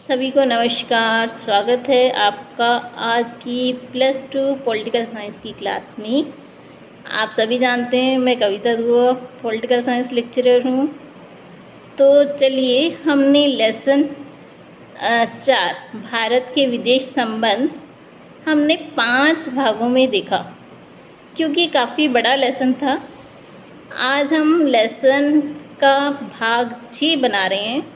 सभी को नमस्कार। स्वागत है आपका आज की +2 पॉलिटिकल साइंस की क्लास में। आप सभी जानते हैं मैं कविता दुआ पॉलिटिकल साइंस लेक्चरर हूँ। तो चलिए, हमने लेसन 4 भारत के विदेश संबंध हमने 5 भागों में देखा, क्योंकि काफ़ी बड़ा लेसन था। आज हम लेसन का भाग 6 बना रहे हैं,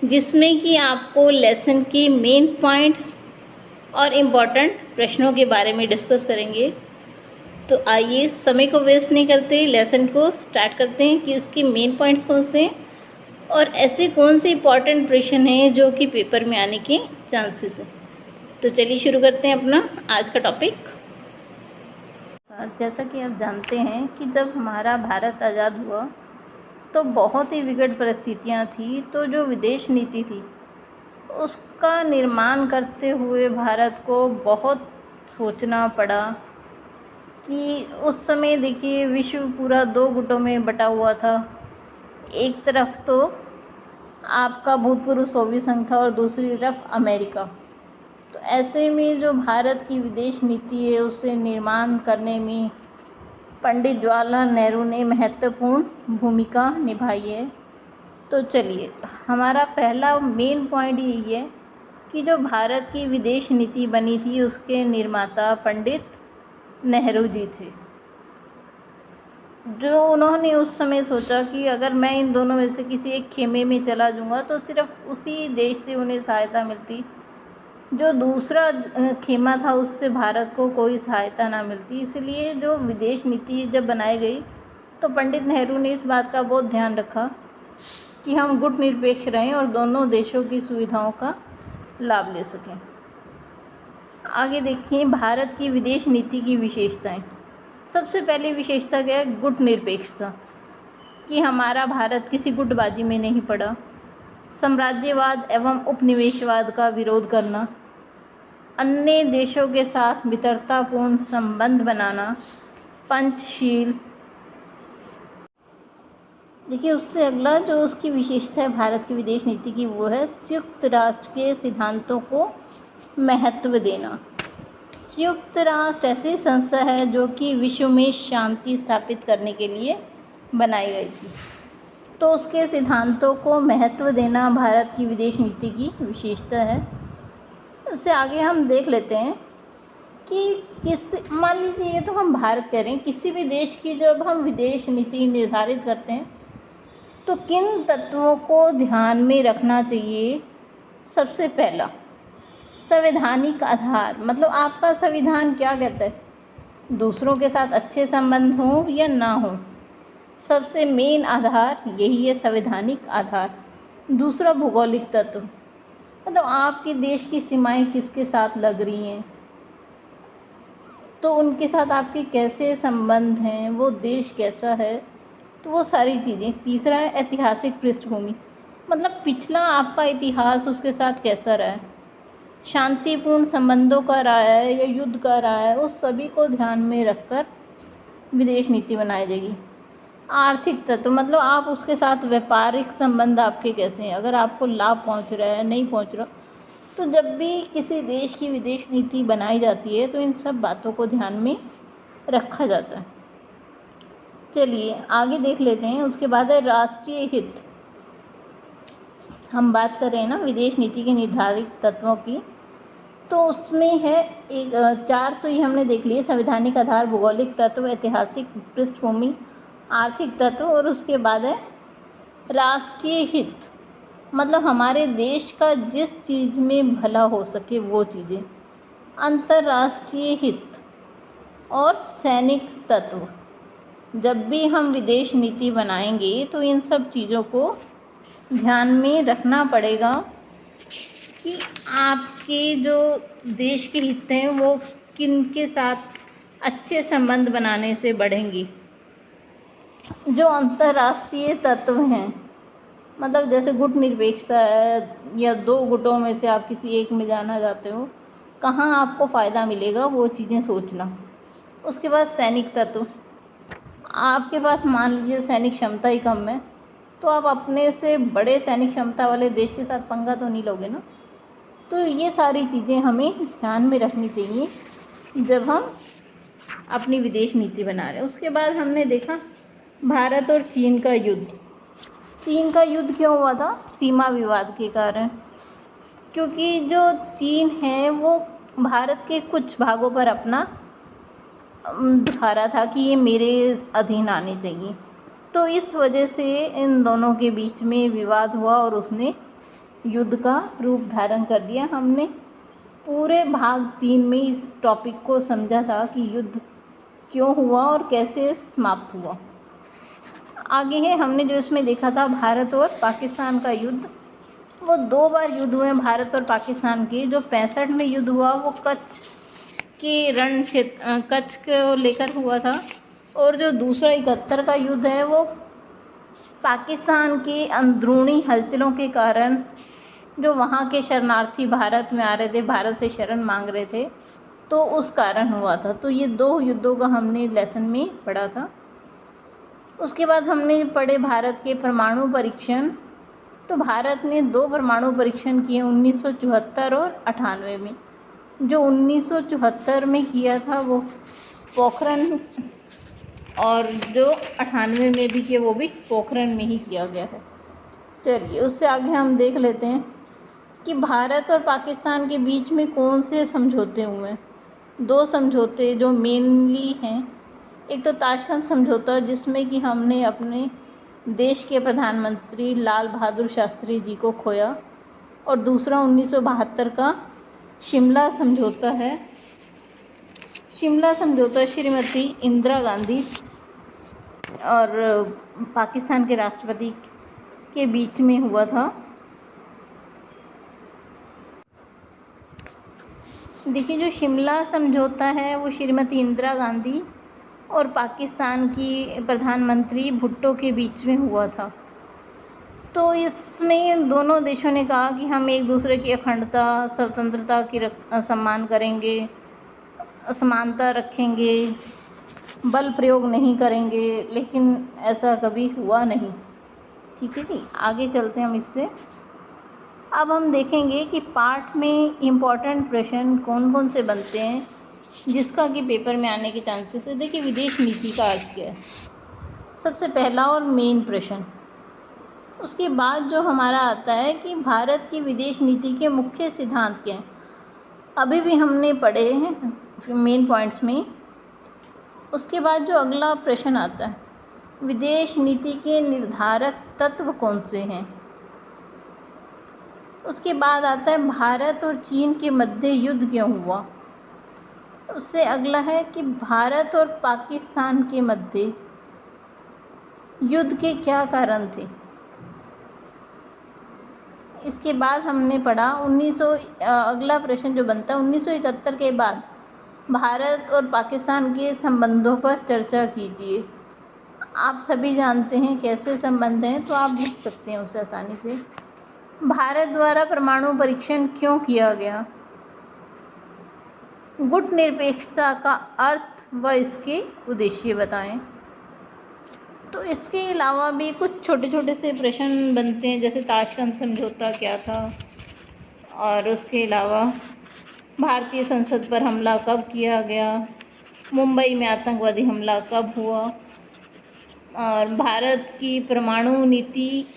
जिसमें कि आपको लेसन के मेन पॉइंट्स और इम्पॉर्टेंट प्रश्नों के बारे में डिस्कस करेंगे। तो आइए, समय को वेस्ट नहीं करते, लेसन को स्टार्ट करते हैं कि उसके मेन पॉइंट्स कौन से हैं और ऐसे कौन से इम्पॉर्टेंट प्रश्न हैं जो कि पेपर में आने के चांसेस हैं। तो चलिए शुरू करते हैं अपना आज का टॉपिक। जैसा कि आप जानते हैं कि जब हमारा भारत आज़ाद हुआ तो बहुत ही विकट परिस्थितियाँ थी। तो जो विदेश नीति थी उसका निर्माण करते हुए भारत को बहुत सोचना पड़ा कि उस समय देखिए, विश्व पूरा 2 गुटों में बटा हुआ था। एक तरफ तो आपका भूतपूर्व सोवियत संघ था और दूसरी तरफ अमेरिका। तो ऐसे में जो भारत की विदेश नीति है उसे निर्माण करने में पंडित जवाहरलाल नेहरू ने महत्वपूर्ण भूमिका निभाई है। तो चलिए, हमारा पहला मेन पॉइंट यही है कि जो भारत की विदेश नीति बनी थी उसके निर्माता पंडित नेहरू जी थे। जो उन्होंने उस समय सोचा कि अगर मैं इन दोनों में से किसी एक खेमे में चला जाऊंगा तो सिर्फ उसी देश से उन्हें सहायता मिलती, जो दूसरा खेमा था उससे भारत को कोई सहायता ना मिलती। इसलिए जो विदेश नीति जब बनाई गई तो पंडित नेहरू ने इस बात का बहुत ध्यान रखा कि हम गुटनिरपेक्ष रहें और दोनों देशों की सुविधाओं का लाभ ले सकें। आगे देखिए, भारत की विदेश नीति की विशेषताएं। सबसे पहली विशेषता क्या है? गुटनिरपेक्षता, कि हमारा भारत किसी गुटबाजी में नहीं पड़ा। साम्राज्यवाद एवं उपनिवेशवाद का विरोध करना, अन्य देशों के साथ मित्रतापूर्ण संबंध बनाना, पंचशील। देखिए, उससे अगला जो उसकी विशेषता है भारत की विदेश नीति की, वो है संयुक्त राष्ट्र के सिद्धांतों को महत्व देना। संयुक्त राष्ट्र ऐसी संस्था है जो कि विश्व में शांति स्थापित करने के लिए बनाई गई थी। तो उसके सिद्धांतों को महत्व देना भारत की विदेश नीति की विशेषता है। उससे आगे हम देख लेते हैं कि मान लीजिए, ये तो हम भारत कह रहे हैं, किसी भी देश की जब हम विदेश नीति निर्धारित करते हैं तो किन तत्वों को ध्यान में रखना चाहिए? सबसे पहला, संवैधानिक आधार, मतलब आपका संविधान क्या कहता है, दूसरों के साथ अच्छे संबंध हों या ना हों, सबसे मेन आधार यही है, संवैधानिक आधार। दूसरा, भौगोलिक तत्व, मतलब आपके देश की सीमाएं किसके साथ लग रही हैं, तो उनके साथ आपके कैसे संबंध हैं, वो देश कैसा है, तो वो सारी चीज़ें। तीसरा है ऐतिहासिक पृष्ठभूमि, मतलब पिछला आपका इतिहास उसके साथ कैसा रहा है, शांतिपूर्ण संबंधों का रहा है या युद्ध का रहा है, उस सभी को ध्यान में रखकर विदेश नीति बनाई जाएगी। आर्थिक तत्व, मतलब आप उसके साथ व्यापारिक संबंध आपके कैसे हैं, अगर आपको लाभ पहुंच रहा है नहीं पहुंच रहा। तो जब भी किसी देश की विदेश नीति बनाई जाती है तो इन सब बातों को ध्यान में रखा जाता है। चलिए आगे देख लेते हैं। उसके बाद है राष्ट्रीय हित। हम बात कर रहे हैं ना विदेश नीति के निर्धारित तत्वों की, तो उसमें है 4 तो ये हमने देख लिए, संवैधानिक आधार, भौगोलिक तत्व, ऐतिहासिक पृष्ठभूमि, आर्थिक तत्व, और उसके बाद है राष्ट्रीय हित, मतलब हमारे देश का जिस चीज़ में भला हो सके वो चीज़ें। अंतर्राष्ट्रीय हित और सैनिक तत्व, जब भी हम विदेश नीति बनाएंगे तो इन सब चीज़ों को ध्यान में रखना पड़ेगा कि आपके जो देश के हित हैं वो किन के साथ अच्छे संबंध बनाने से बढ़ेंगे। जो अंतर्राष्ट्रीय तत्व हैं, मतलब जैसे गुटनिरपेक्षता है या 2 गुटों में से आप किसी एक में जाना चाहते हो, कहाँ आपको फ़ायदा मिलेगा वो चीज़ें सोचना। उसके बाद सैनिक तत्व, आपके पास मान लीजिए सैनिक क्षमता ही कम है तो आप अपने से बड़े सैनिक क्षमता वाले देश के साथ पंगा तो नहीं लोगे ना। तो ये सारी चीज़ें हमें ध्यान में रखनी चाहिए जब हम अपनी विदेश नीति बना रहे हैं। उसके बाद हमने देखा भारत और चीन का युद्ध। चीन का युद्ध क्यों हुआ था? सीमा विवाद के कारण, क्योंकि जो चीन है वो भारत के कुछ भागों पर अपना दिखा रहा था कि ये मेरे अधीन आने चाहिए। तो इस वजह से इन दोनों के बीच में विवाद हुआ और उसने युद्ध का रूप धारण कर दिया। हमने पूरे भाग 3 में इस टॉपिक को समझा था कि युद्ध क्यों हुआ और कैसे समाप्त हुआ। आगे है, हमने जो इसमें देखा था भारत और पाकिस्तान का युद्ध। वो 2 बार युद्ध हुए भारत और पाकिस्तान के। जो 65 में युद्ध हुआ वो कच्छ के रण क्षेत्र, कच्छ को लेकर हुआ था, और जो दूसरा 71 का युद्ध है वो पाकिस्तान के अंदरूनी हलचलों के कारण, जो वहाँ के शरणार्थी भारत में आ रहे थे, भारत से शरण मांग रहे थे, तो उस कारण हुआ था। तो ये 2 युद्धों का हमने लेसन में पढ़ा था। उसके बाद हमने पढ़े भारत के परमाणु परीक्षण। तो भारत ने 2 परमाणु परीक्षण किए 1974 और 98 में। जो 1974 में किया था वो पोखरण, और जो 98 में भी किया वो भी पोखरण में ही किया गया है। चलिए उससे आगे हम देख लेते हैं कि भारत और पाकिस्तान के बीच में कौन से समझौते हुए हैं। 2 समझौते जो मेनली हैं, एक तो ताशकंद समझौता जिसमें कि हमने अपने देश के प्रधानमंत्री लाल बहादुर शास्त्री जी को खोया, और दूसरा 1972 का शिमला समझौता है। शिमला समझौता श्रीमती इंदिरा गांधी और पाकिस्तान के राष्ट्रपति के बीच में हुआ था। देखिए जो शिमला समझौता है वो श्रीमती इंदिरा गांधी और पाकिस्तान की प्रधानमंत्री भुट्टो के बीच में हुआ था। तो इसमें दोनों देशों ने कहा कि हम एक दूसरे की अखंडता, स्वतंत्रता की सम्मान करेंगे, समानता रखेंगे, बल प्रयोग नहीं करेंगे, लेकिन ऐसा कभी हुआ नहीं। ठीक है जी, आगे चलते हैं हम इससे। अब हम देखेंगे कि पार्ट में इम्पॉर्टेंट प्रश्न कौन कौन से बनते हैं जिसका कि पेपर में आने के चांसेस है। देखिए विदेश नीति का अर्थ क्या है, सबसे पहला और मेन प्रश्न। उसके बाद जो हमारा आता है कि भारत की विदेश नीति के मुख्य सिद्धांत क्या हैं, अभी भी हमने पढ़े हैं मेन पॉइंट्स में। उसके बाद जो अगला प्रश्न आता है, विदेश नीति के निर्धारक तत्व कौन से हैं। उसके बाद आता है भारत और चीन के मध्य युद्ध क्यों हुआ। उससे अगला है कि भारत और पाकिस्तान के मध्य युद्ध के क्या कारण थे। इसके बाद हमने पढ़ा अगला प्रश्न जो बनता है 1971 के बाद भारत और पाकिस्तान के संबंधों पर चर्चा कीजिए। आप सभी जानते हैं कैसे संबंध हैं, तो आप लिख सकते हैं उसे आसानी से। भारत द्वारा परमाणु परीक्षण क्यों किया गया, गुट निरपेक्षता का अर्थ व इसके उद्देश्य बताएं। तो इसके अलावा भी कुछ छोटे छोटे से प्रश्न बनते हैं, जैसे ताशकंद समझौता क्या था, और उसके अलावा भारतीय संसद पर हमला कब किया गया, मुंबई में आतंकवादी हमला कब हुआ, और भारत की परमाणु नीति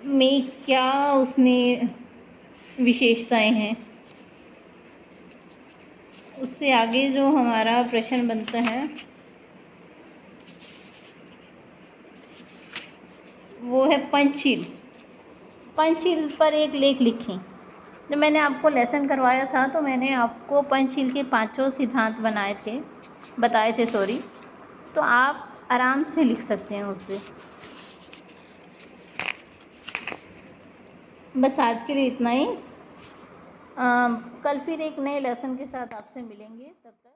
में क्या उसने विशेषताएं हैं। उससे आगे जो हमारा प्रश्न बनता है वो है पंचशील। पंचशील पर एक लेख लिखें। जब मैंने आपको लेसन करवाया था तो मैंने आपको पंचशील के 5 सिद्धांत बताए थे तो आप आराम से लिख सकते हैं उससे। बस आज के लिए इतना ही। कल फिर एक नए लेसन के साथ आपसे मिलेंगे, तब तक